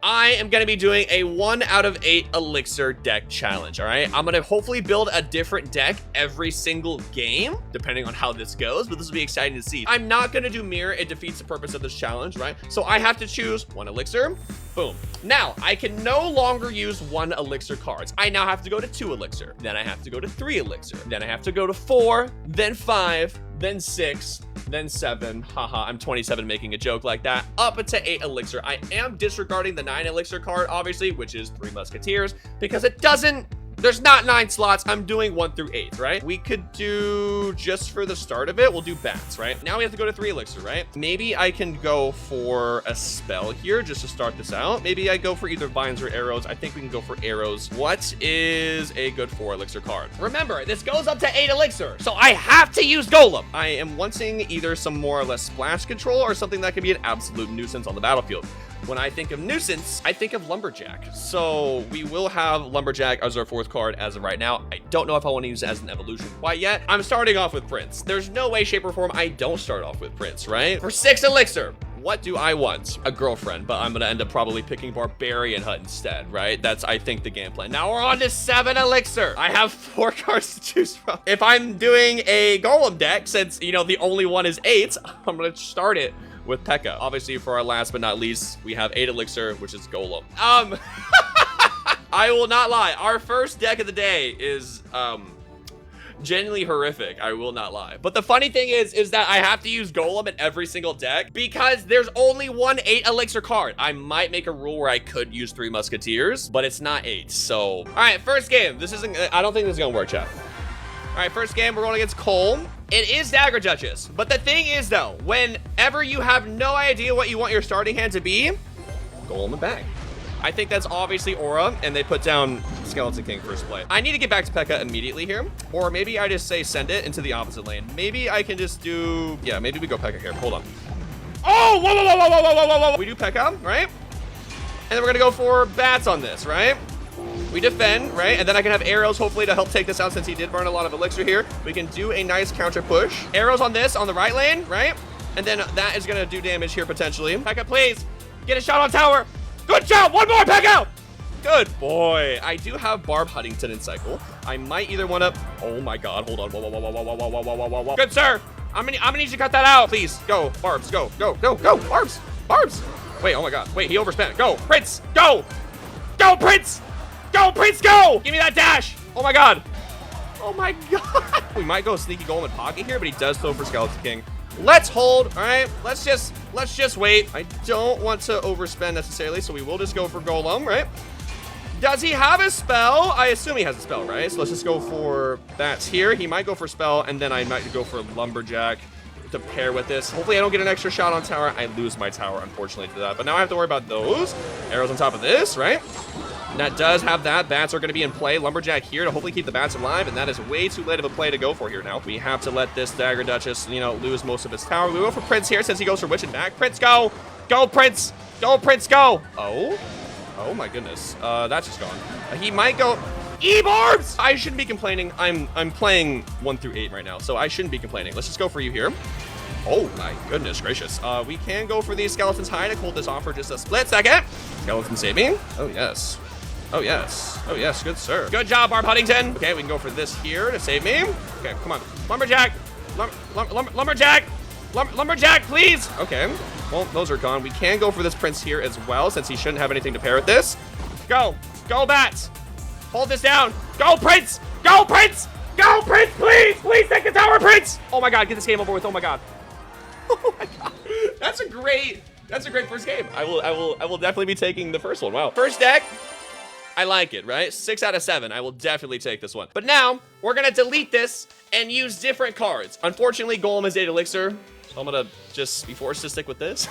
I am going to be doing a 1 out of 8 elixir deck challenge, all right? I'm going to hopefully build a different deck every single game, depending on how this goes, but this will be exciting to see. I'm not going to do mirror. It defeats the purpose of this challenge, right? So I have to choose 1 elixir. Boom. Now, I can no longer use 1 elixir cards. I now have to go to 2 elixir. Then I have to go to 3 elixir. Then I have to go to 4, then 5, then 6, then 7. Haha, I'm 27 making a joke like that. Up to 8 elixir. I am disregarding the 9 elixir card, obviously, which is 3 musketeers, because it doesn't... There's not 9 slots. I'm doing 1 through 8, right? We could do, just for the start of it, we'll do bats, right? Now we have to go to 3 elixir, right? Maybe I can go for a spell here just to start this out. Maybe I go for either vines or arrows. I think we can go for arrows. What is a good 4 elixir card? Remember, this goes up to 8 elixir, so I have to use Golem. I am wanting either some more or less splash control or something that can be an absolute nuisance on the battlefield. When I think of nuisance, I think of Lumberjack. So we will have Lumberjack as our 4th card as of right now. I don't know if I want to use it as an evolution quite yet. I'm starting off with Prince. There's no way, shape, or form I don't start off with Prince, right? For 6 elixir, what do I want? A girlfriend, but I'm going to end up probably picking Barbarian Hut instead, right? That's, I think, the game plan. Now we're on to 7 elixir. I have 4 cards to choose from. If I'm doing a Golem deck, since, you know, the only one is 8, I'm going to start it with P.E.K.K.A. Obviously, for our last but not least, we have 8 elixir, which is Golem. I will not lie. Our first deck of the day is genuinely horrific. I will not lie. But the funny thing is that I have to use Golem in every single deck because there's only 1 8 elixir card. I might make a rule where I could use 3 musketeers, but it's not 8. So, all right, first game. This isn't. I don't think this is gonna work, chat. All right, first game, we're going against Cole. It is Dagger Duchess. But the thing is, though, whenever you have no idea what you want your starting hand to be, Golem and bag. I think that's obviously Aura, and they put down Skeleton King first play. I need to get back to P.E.K.K.A. immediately here, or maybe I just say send it into the opposite lane. Maybe I can just do, yeah, maybe we go P.E.K.K.A. here. Hold on. Oh, whoa, whoa, whoa, whoa, whoa, whoa, whoa, whoa. We do P.E.K.K.A., right? And then we're going to go for bats on this, right? We defend, right? And then I can have arrows, hopefully, to help take this out since he did burn a lot of elixir here. We can do a nice counter push. Arrows on this, on the right lane, right? And then that is going to do damage here, potentially. P.E.K.K.A., please. Get a shot on tower. Good job. One more, P.E.K.K.A. Good boy. I do have Barb Huntington in cycle. I might either want to... Oh, my God. Hold on. Whoa, whoa, whoa, whoa, whoa, whoa, whoa, whoa, whoa, whoa. Good, sir. I'm gonna need you to cut that out. Please, go. Barbs, go, go, go, go. Barbs, Barbs. Wait, oh, my God. Wait, he overspent. Go, Prince. Go. Go, Prince. Go, Prince, go! Give me that dash! Oh my God. Oh my God. We might go sneaky Golem in pocket here, but he does throw for Skeleton King. Let's hold, all right? Let's just wait. I don't want to overspend necessarily, so we will just go for Golem, right? Does he have a spell? I assume he has a spell, right? So let's just go for bats here. He might go for spell, and then I might go for Lumberjack to pair with this. Hopefully I don't get an extra shot on tower. I lose my tower, unfortunately, to that. But now I have to worry about those. Arrows on top of this, right? That does have that. Bats are going to be in play. Lumberjack here to hopefully keep the bats alive, and that is way too late of a play to go for here now. We have to let this Dagger Duchess, you know, lose most of its tower. We go for Prince here since he goes for Witch and back. Prince, go! Go, Prince! Go, Prince, go! Oh? Oh, my goodness. That's just gone. He might go... E-Barbs! I shouldn't be complaining. I'm playing 1 through 8 right now, so I shouldn't be complaining. Let's just go for you here. Oh, my goodness gracious. We can go for these Skeletons High to hold this off for just a split second. Skeleton saving. Oh, yes. Oh, yes. Oh, yes. Good, sir. Good job, Barb Huntington. Okay, we can go for this here to save me. Okay, come on. Lumberjack. Lumberjack. Lumberjack, please. Okay. Well, those are gone. We can go for this Prince here as well, since he shouldn't have anything to pair with this. Go. Go, bats. Hold this down. Go, Prince. Go, Prince. Go, Prince, please. Please take the tower, Prince. Oh, my God. Get this game over with. Oh, my God. Oh, my God. That's a great first game. I will definitely be taking the first one. Wow. First deck. I like it, right? 6 out of 7. I will definitely take this one. But now, we're going to delete this and use different cards. Unfortunately, Golem is 8 elixir, so I'm going to just be forced to stick with this.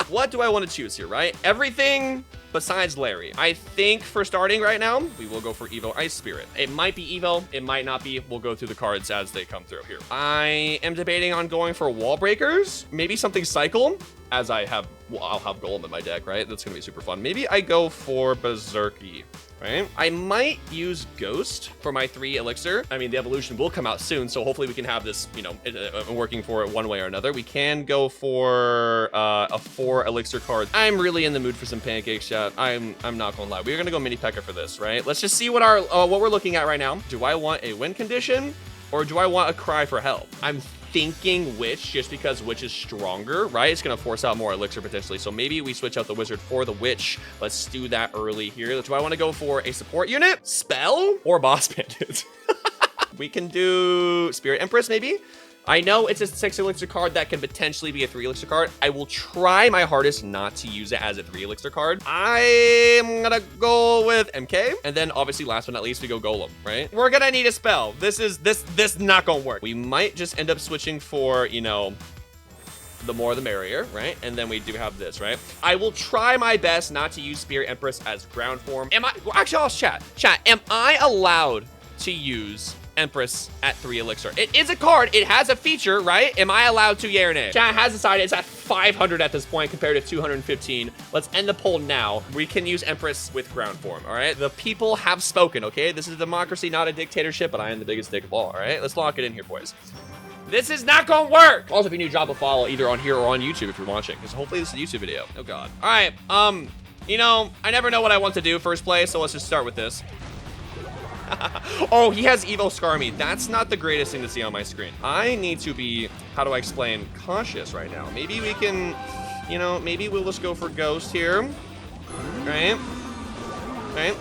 What do I want to choose here, right? Everything besides Larry. I think for starting right now, we will go for Evo Ice Spirit. It might be Evo, it might not be. We'll go through the cards as they come through here. I am debating on going for Wall Breakers, maybe something Cycle. as I have, well, I'll have Golem in my deck, right? That's gonna be super fun. Maybe I go for Berserky, right? I might use Ghost for my 3 Elixir. I mean, the evolution will come out soon, so hopefully we can have this, you know, working for it one way or another. We can go for a 4 Elixir card. I'm really in the mood for some pancakes, chat. I'm not gonna lie. We're gonna go Mini P.E.K.K.A for this, right? Let's just see what our what we're looking at right now. Do I want a win condition or do I want a cry for help? I'm thinking Witch, just because Witch is stronger, right? It's gonna force out more Elixir potentially. So maybe we switch out the Wizard for the Witch. Let's do that early here. Do I want to go for a support unit, Spell, or Boss Bandit? We can do Spirit Empress maybe. I know it's a 6 Elixir card that can potentially be a 3 Elixir card. I will try my hardest not to use it as a 3 Elixir card. I'm gonna go with MK. And then obviously last but not least, we go Golem, right? We're gonna need a spell. This not gonna work. We might just end up switching for, you know, the more the merrier, right? And then we do have this, right? I will try my best not to use Spirit Empress as ground form. Well, actually, I'll chat. Am I allowed to use Empress at 3 Elixir? It is a card. It has a feature, right? Am I allowed to, yeah or nay? Chat has decided it's at 500 at this point compared to 215. Let's end the poll now. We can use Empress with ground form, all right? The people have spoken, okay? This is a democracy, not a dictatorship, but I am the biggest dick of all, all right? Let's lock it in here, boys. This is not gonna work. Also, if you're new, drop a follow either on here or on YouTube if you're watching, because hopefully this is a YouTube video. Oh, God. All right, you know, I never know what I want to do first play, so let's just start with this. Oh, he has Evo Skarmy. That's not the greatest thing to see on my screen. I need to be, how do I explain, cautious right now. Maybe we can, you know, maybe we'll just go for Ghost here. Right? Right?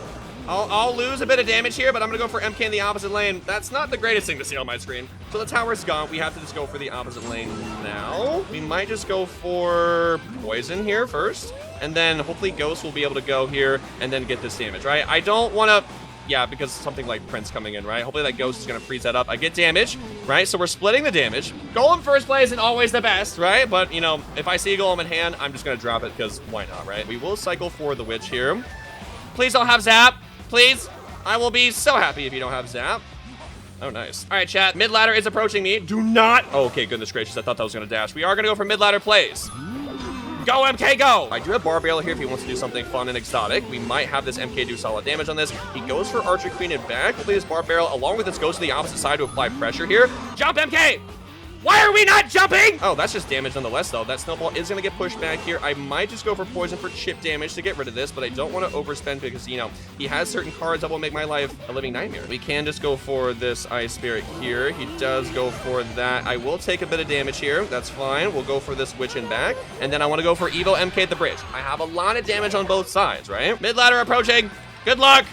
I'll lose a bit of damage here, but I'm gonna go for MK in the opposite lane. That's not the greatest thing to see on my screen. So the tower's gone. We have to just go for the opposite lane now. We might just go for Poison here first, and then hopefully Ghost will be able to go here and then get this damage, right? I don't want to... Yeah, because something like Prince coming in, right? Hopefully that Ghost is going to freeze that up. I get damage, right? So we're splitting the damage. Golem first play isn't always the best, right? But, you know, if I see a Golem in hand, I'm just going to drop it because why not, right? We will cycle for the Witch here. Please don't have Zap. Please. I will be so happy if you don't have Zap. Oh, nice. All right, chat. Mid ladder is approaching me. Do not. Oh, okay, goodness gracious. I thought that was going to dash. We are going to go for mid ladder plays. Go, MK, go! I do have Barbarella here if he wants to do something fun and exotic. We might have this MK do solid damage on this. He goes for Archer Queen and back. Hopefully this Barbarella, along with this, goes to the opposite side to apply pressure here. Jump, MK! Why are we not jumping? Oh, that's just damage nonetheless, though. That snowball is going to get pushed back here. I might just go for poison for chip damage to get rid of this, but I don't want to overspend because, you know, he has certain cards that will make my life a living nightmare. We can just go for this Ice Spirit here. He does go for that. I will take a bit of damage here. That's fine. We'll go for this Witch and back. And then I want to go for Evo MK at the bridge. I have a lot of damage on both sides, right? Mid ladder approaching. Good luck.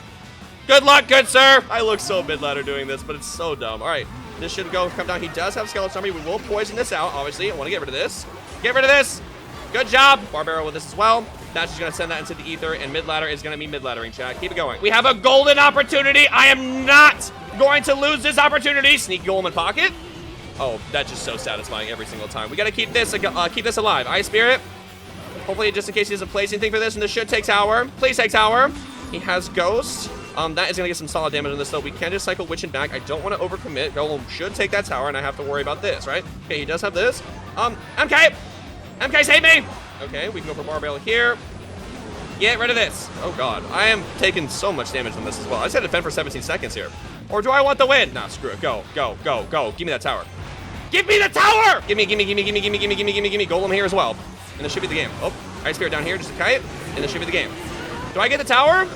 Good luck, good sir. I look so mid ladder doing this, but it's so dumb. All right. This should come down. He does have Skeleton Army. We will poison this out, obviously. I want to get rid of this. Get rid of this. Good job. Barbaro with this as well. That's just going to send that into the ether, and mid-ladder is going to be mid-laddering, chat. Keep it going. We have a golden opportunity. I am not going to lose this opportunity. Sneak Golem in pocket. Oh, that's just so satisfying every single time. We got to keep this alive. Ice Spirit. Hopefully, just in case he doesn't place anything for this, and this should take tower. Please take tower. He has Ghost. That is going to get some solid damage on this, though. We can just cycle Witch and back. I don't want to overcommit. Golem should take that tower, and I have to worry about this, right? Okay, he does have this. MK! MK, save me! Okay, we can go for Barbell here. Get rid of this. Oh, God. I am taking so much damage on this as well. I just had to defend for 17 seconds here. Or do I want the win? Nah, screw it. Go, go, go, go. Give me that tower. Give me the tower! Give me. Golem here as well. And this should be the game. Oh, Ice Spirit down here, just a kite. And this should be the game. Do I get the tower?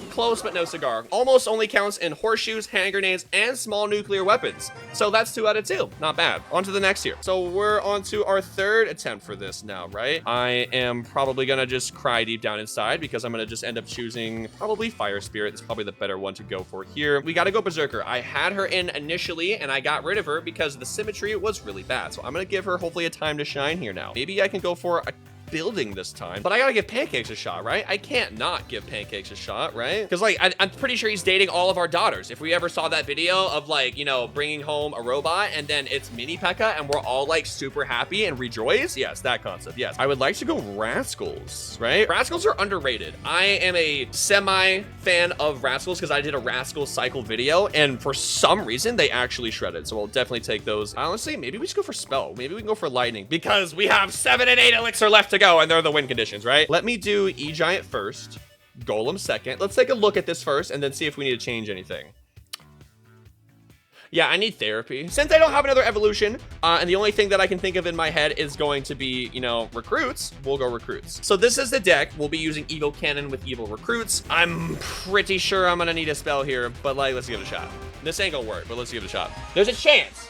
Close, but no cigar. Almost only counts in horseshoes, hand grenades, and small nuclear weapons. So that's 2 out of 2. Not bad. On to the next here. So we're on to our 3rd attempt for this now, right? I am probably gonna just cry deep down inside because I'm gonna just end up choosing probably Fire Spirit. It's probably the better one to go for here. We gotta go Berserker. I had her in initially, and I got rid of her because the symmetry was really bad. So I'm gonna give her hopefully a time to shine here now. Maybe I can go for a building this time, but I gotta give Pancakes a shot, right? I can't not give Pancakes a shot, right? Because, like, I'm pretty sure he's dating all of our daughters. If we ever saw that video of, like, you know, bringing home a robot and then it's Mini P.E.K.K.A and we're all, like, super happy and rejoice. Yes, that concept. Yes. I would like to go Rascals, right? Rascals are underrated. I am a semi-fan of Rascals because I did a Rascals cycle video, and for some reason, they actually shredded. So we'll definitely take those. Honestly, maybe we just go for Spell. Maybe we can go for Lightning because we have 7 and 8 Elixir left to go, and they're the win conditions, right? Let me do E-Giant first, Golem second. Let's take a look at this first and then see if we need to change anything. Yeah, I need therapy. Since I don't have another evolution, and the only thing that I can think of in my head is going to be, you know, recruits, we'll go recruits. So this is the deck. We'll be using Evo Cannon with Evo recruits. I'm pretty sure I'm gonna need a spell here, but like, let's give it a shot. This ain't gonna work, but let's give it a shot. There's a chance.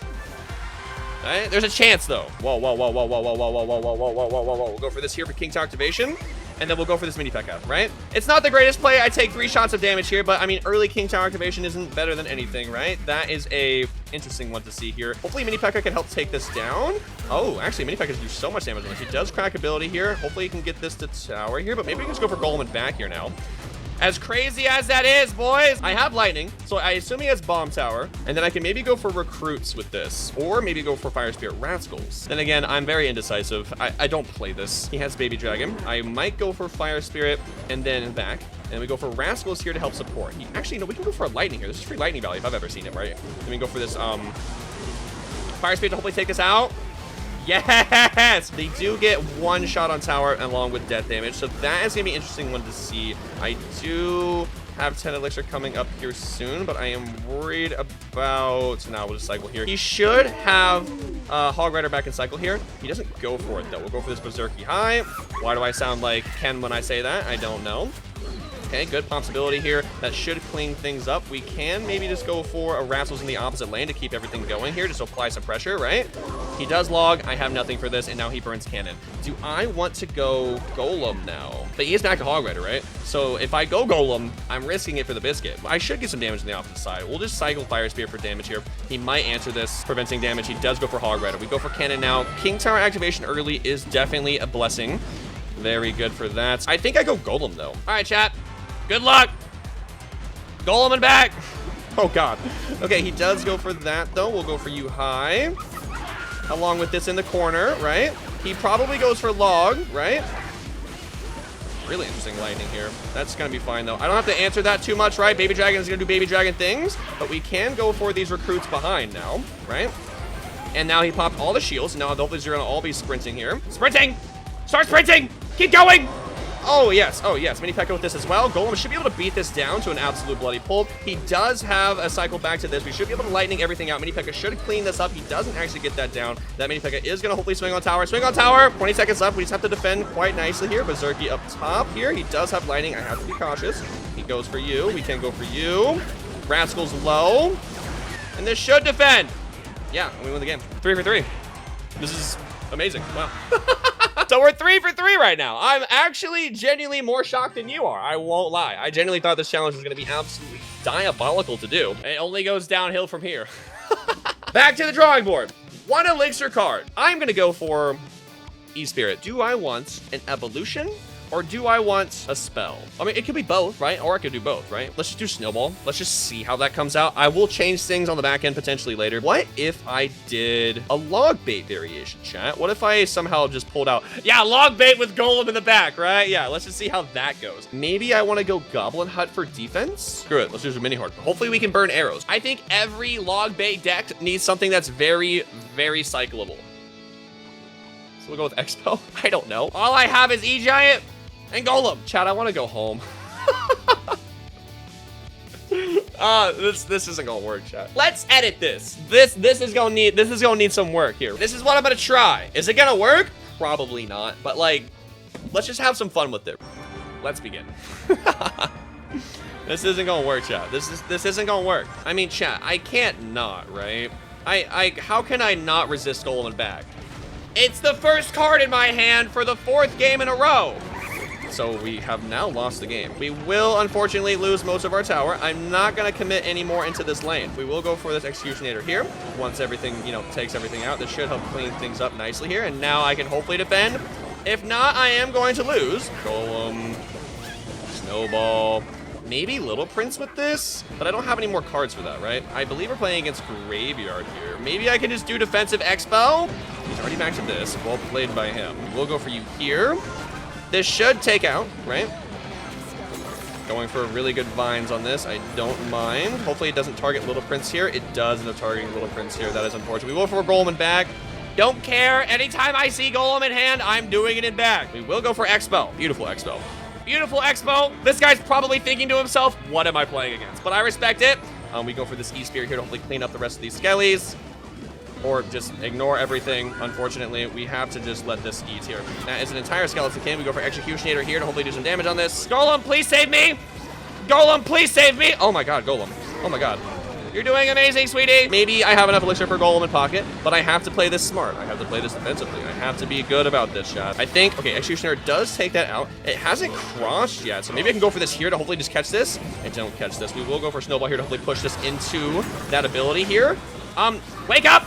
All right, there's a chance though. Whoa, whoa, whoa, whoa, whoa, whoa, whoa, whoa, whoa, whoa, whoa, whoa, whoa, whoa. We'll go for this here for King Tower activation. And then we'll go for this Mini P.E.K.K.A, right? It's not the greatest play. I take 3 shots of damage here, but I mean, early King Tower activation isn't better than anything, right? That is a interesting one to see here. Hopefully Mini P.E.K.K.A can help take this down. Oh, actually, Mini P.E.K.K.A can do so much damage on this. He does crack ability here. Hopefully he can get this to tower here, but maybe we can just go for Golem and back here now. As crazy as that is, boys, I have Lightning, so I assume he has Bomb Tower, and then I can maybe go for Recruits with this, or maybe go for Fire Spirit Rascals. Then again, I'm very indecisive. I don't play this. He has Baby Dragon. I might go for Fire Spirit and then back, and we go for Rascals here to help support. Actually, no, we can go for a Lightning here. This is free Lightning value if I've ever seen it, right? Then we can go for this Fire Spirit to hopefully take this out. Yes! They do get 1 shot on tower along with death damage, so that is going to be an interesting one to see. I do have 10 Elixir coming up here soon, but I am worried about... Now we'll just cycle here. He should have Hog Rider back in cycle here. He doesn't go for it, though. We'll go for this Berserky High. Why do I sound like Ken when I say that? I don't know. Okay, good possibility here. That should clean things up. We can maybe just go for a Rascals in the opposite lane to keep everything going here, just to apply some pressure, right? He does log. I have nothing for this, and now he burns Cannon. Do I want to go Golem now? But he is back to Hog Rider, right? So if I go Golem, I'm risking it for the Biscuit. I should get some damage on the opposite side. We'll just cycle Fire Spear for damage here. He might answer this, preventing damage. He does go for Hog Rider. We go for Cannon now. King Tower activation early is definitely a blessing. Very good for that. I think I go Golem, though. All right, chat. Good luck. Golem and back. Oh, God. Okay, he does go for that, though. We'll go for you high. Along with this in the corner, right? He probably goes for log, right? Really interesting Lightning here. That's going to be fine, though. I don't have to answer that too much, right? Baby Dragon is going to do Baby Dragon things. But we can go for these recruits behind now, right? And now he popped all the shields. Now, hopefully, you're going to all be sprinting here. Sprinting! Start sprinting! Keep going! Oh, yes. Oh, yes. Mini P.E.K.K.A with this as well. Golem should be able to beat this down to an absolute bloody pulp. He does have a cycle back to this. We should be able to lightning everything out. Mini P.E.K.K.A should clean this up. He doesn't actually get that down. That Mini P.E.K.K.A is going to hopefully swing on tower. Swing on tower. 20 seconds left. We just have to defend quite nicely here. Berserky up top here. He does have lightning. I have to be cautious. He goes for you. We can go for you. Rascal's low. And this should defend. Yeah, we win the game. 3 for 3. This is amazing. Wow. So we're 3 for 3 right now. I'm actually genuinely more shocked than you are. I won't lie. I genuinely thought this challenge was going to be absolutely diabolical to do. It only goes downhill from here. Back to the drawing board. 1 Elixir card. I'm going to go for E-Spirit. Do I want an evolution? Or do I want a spell? I mean, it could be both, right? Or I could do both, right? Let's just do Snowball. Let's just see how that comes out. I will change things on the back end potentially later. What if I did a log bait variation, chat? What if I somehow just pulled out, yeah, log bait with Golem in the back, right? Yeah, let's just see how that goes. Maybe I want to go Goblin Hut for defense. Screw it. Let's use a mini horde. Hopefully we can burn arrows. I think every log bait deck needs something that's very, very cyclable. So we'll go with Expel. I don't know. All I have is E-Giant and Golem. Chat, I want to go home. This isn't gonna work, chat. Let's edit this. This is gonna need some work here. This is what I'm gonna try. Is it gonna work? Probably not. But like, let's just have some fun with it. Let's begin. This isn't gonna work, chat. This isn't gonna work. I mean, chat, I can't not, right? How can I not resist Golem and back? It's the first card in my hand for the 4th game in a row. So we have now lost the game. We will, unfortunately, lose most of our tower. I'm not going to commit any more into this lane. We will go for this Executioner here. Once everything, takes everything out, this should help clean things up nicely here. And now I can hopefully defend If not, I am going to lose. Golem, Snowball, maybe Little Prince with this, but I don't have any more cards for that, right? I believe we're playing against Graveyard here. Maybe I can just do Defensive Expo. He's already back to this. Well played by him. We'll go for you here. This should take out, right? Going for really good vines on this. I don't mind. Hopefully it doesn't target Little Prince here. It does end up targeting Little Prince here. That is unfortunate. We will for Golem in bag. Don't care. Anytime I see Golem in hand, I'm doing it in bag. We will go for Expo. Beautiful Expo. Beautiful Expo. This guy's probably thinking to himself, what am I playing against? But I respect it. We go for this E-Spear here to hopefully clean up the rest of these skellies. Or just ignore everything. Unfortunately, we have to just let this eat here. That is an entire Skeleton King. We go for Executioner here to hopefully do some damage on this. Golem, please save me. Golem, please save me. Oh my god, Golem. Oh my god. You're doing amazing, sweetie. Maybe I have enough Elixir for Golem in pocket, but I have to play this smart. I have to play this defensively. I have to be good about this shot. I think, okay, Executioner does take that out. It hasn't crossed yet, so maybe I can go for this here to hopefully just catch this. I don't catch this. We will go for Snowball here to hopefully push this into that ability here. Wake up!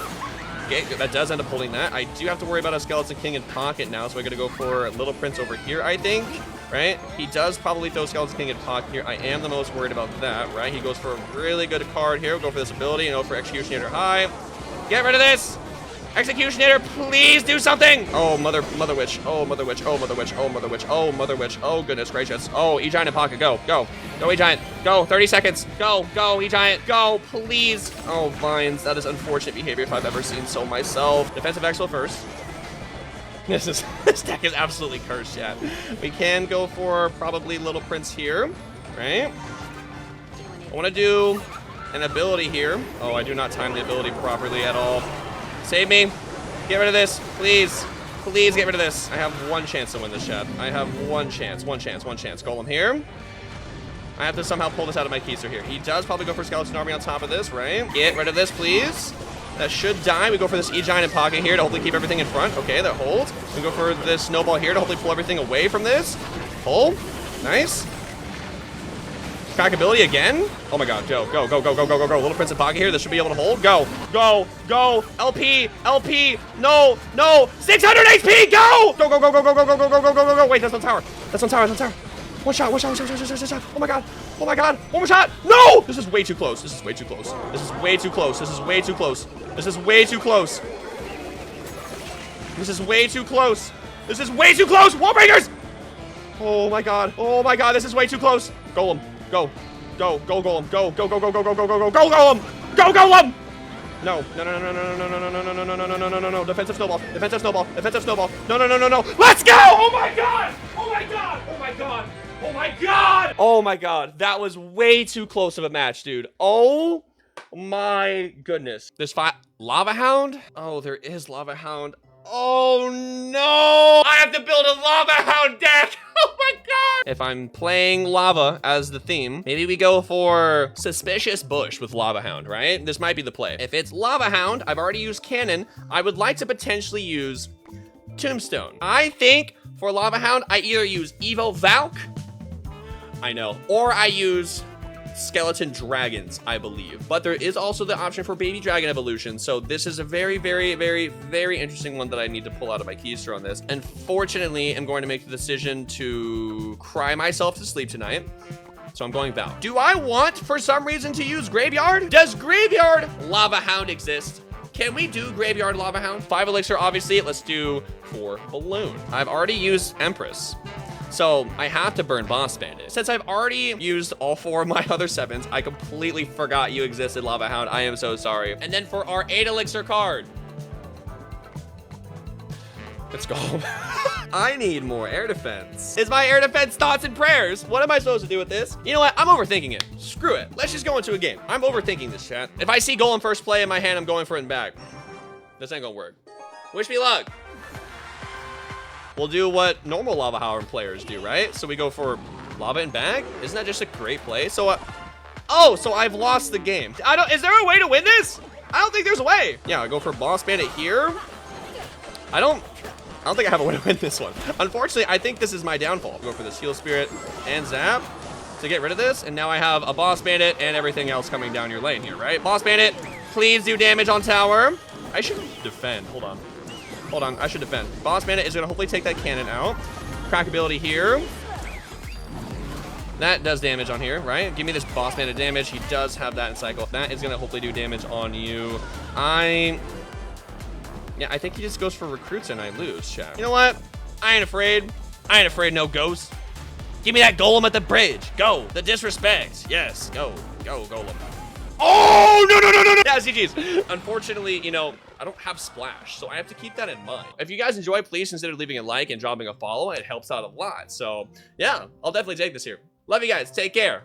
Okay, that does end up holding that. I do have to worry about a Skeleton King in pocket now, so I'm gonna go for Little Prince over here, I think. Right? He does probably throw Skeleton King in pocket here. I am the most worried about that, right? He goes for a really good card here. We'll go for this ability, you know, for Executioner high. Get rid of this! Executioner, please do something! Oh, Mother Witch. Oh, Mother Witch. Oh, Mother Witch. Oh, Mother Witch. Oh, Mother Witch. Oh, goodness gracious. Oh, E-Giant in pocket. Go. Go. Go, E-Giant. Go. 30 seconds. Go. Go, E-Giant. Go, please. Oh, Vines. That is unfortunate behavior if I've ever seen so myself. Defensive Expo first. This deck is absolutely cursed, chat. We can go for probably Little Prince here, right? I want to do an ability here. Oh, I do not time the ability properly at all. Save me. Get rid of this, please. Please get rid of this. I have one chance to win this, chat. I have one chance, one chance, one chance. Golem here. I have to somehow pull this out of my keister here. He does probably go for Skeleton Army on top of this, right? Get rid of this, please. That should die. We go for this E-Giant in pocket here to hopefully keep everything in front. Okay, that holds. We go for this Snowball here to hopefully pull everything away from this. Pull. Nice. Crack ability again. Oh my god, go, go, go, go, go, go, go, go. Little Prince in pocket here. This should be able to hold. Go, go, go. LP, LP. No, no. 600 HP. Go. Go, go, go, go, go, go, go, go, go, go, go, go. Wait, that's on tower. That's on tower. That's on tower. One shot, one shot, one shot, one shot, one shot. Oh my god. Oh my god. One more shot. No! This is way too close. This is way too close. This is way too close. This is way too close. This is way too close. This is way too close. This is way too close. Wallbreakers! Oh my god. Oh my god. This is way too close. Golem. Go. Go. Go, Golem. Go. Go, go, go, go, go, go, go, go, go, Golem! Go, Golem! No. No, no, no, no, no, no, no, no, no, no, no, no, no, no, no, no, no. Defensive Snowball. Defensive Snowball. Defensive Snowball. No, no, no, no, no. Let's go! Oh my god! Oh my god! Oh my god! Oh my god! Oh my god. That was way too close of a match, dude. Oh my goodness. There's Lava Hound? Oh, there is Lava Hound. Oh no! I have to build a Lava Hound deck! Oh my god! If I'm playing lava as the theme, maybe we go for Suspicious Bush with Lava Hound, right? This might be the play. If it's Lava Hound, I've already used Cannon. I would like to potentially use Tombstone. I think for Lava Hound, I either use Evo Valk, I know, or I use Skeleton Dragons, I believe. But there is also the option for Baby Dragon Evolution, so this is a very, very, very, very interesting one that I need to pull out of my keister on this. Unfortunately, I'm going to make the decision to cry myself to sleep tonight. So I'm going Valk. Do I want, for some reason, to use Graveyard? Does Graveyard Lava Hound exist? Can we do Graveyard Lava Hound? 5 Elixir, obviously. Let's do 4 Balloon. I've already used Empress, so I have to burn Boss Bandit. Since I've already used all 4 of my other 7s, I completely forgot you existed, Lava Hound. I am so sorry. And then for our 8 Elixir card, let's go. I need more air defense. Is my air defense thoughts and prayers? What am I supposed to do with this? You know what? I'm overthinking it. Screw it. Let's just go into a game. I'm overthinking this, chat. If I see Golem first play in my hand, I'm going for it in bag. This ain't gonna work. Wish me luck. We'll do what normal Lava Hound players do, right? So we go for Lava in bag? Isn't that just a great play? So, oh, so I've lost the game. Is there a way to win this? I don't think there's a way. Yeah, I go for Boss Bandit here. I don't think I have a way to win this one. Unfortunately, I think this is my downfall. Go for this Heal Spirit and Zap to get rid of this. And now I have a Boss Bandit and everything else coming down your lane here, right? Boss Bandit, please do damage on tower. I should defend. Hold on. Hold on, I should defend. Boss Mana is gonna hopefully take that cannon out. Crack ability here. That does damage on here, right? Give me this boss mana damage. He does have that in cycle. That is gonna hopefully do damage on you. Yeah, I think he just goes for recruits and I lose, chat. You know what? I ain't afraid. I ain't afraid no ghost. Give me that golem at the bridge. Go. The disrespect. Yes. Go. Go, golem. Oh, no, no, no, no, no. Yeah, GG's. Unfortunately, you know, I don't have splash, so I have to keep that in mind. If you guys enjoy, please consider leaving a like and dropping a follow. It helps out a lot. So, yeah, I'll definitely take this here. Love you guys. Take care.